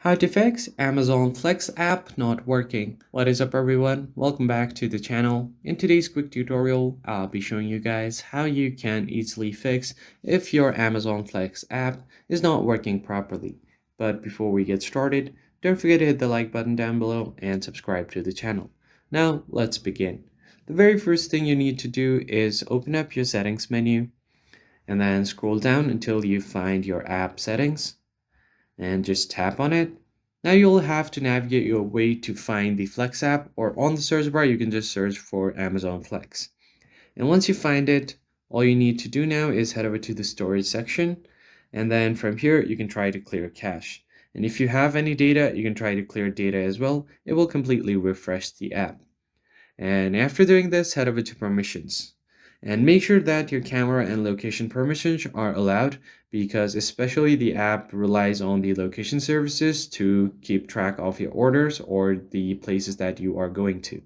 How to fix Amazon Flex app not working. What is up everyone? Welcome back to the channel. In today's quick tutorial, I'll be showing you guys how you can easily fix if your Amazon Flex app is not working properly. But before we get started, don't forget to hit the like button down below and subscribe to the channel. Now let's begin. The very first thing you need to do is open up your settings menu and then scroll down until you find your app settings and just tap on it. Now you'll have to navigate your way to find the Flex app, or on the search bar you can just search for Amazon Flex. And once you find it, all you need to do now is head over to the storage section, and then from here you can try to clear cache. And if you have any data, you can try to clear data as well. It will completely refresh the app. And after doing this, head over to permissions. And make sure that your camera and location permissions are allowed, because especially the app relies on the location services to keep track of your orders or the places that you are going to.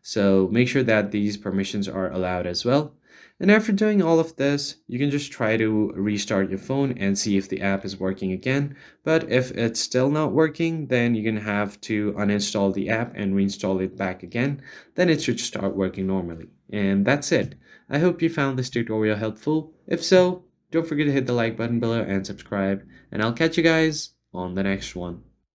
So make sure that these permissions are allowed as well. And after doing all of this, you can just try to restart your phone and see if the app is working again. But if it's still not working, then you're gonna have to uninstall the app and reinstall it back again. Then it should start working normally. And that's it. I hope you found this tutorial helpful. If so, don't forget to hit the like button below and subscribe. And I'll catch you guys on the next one.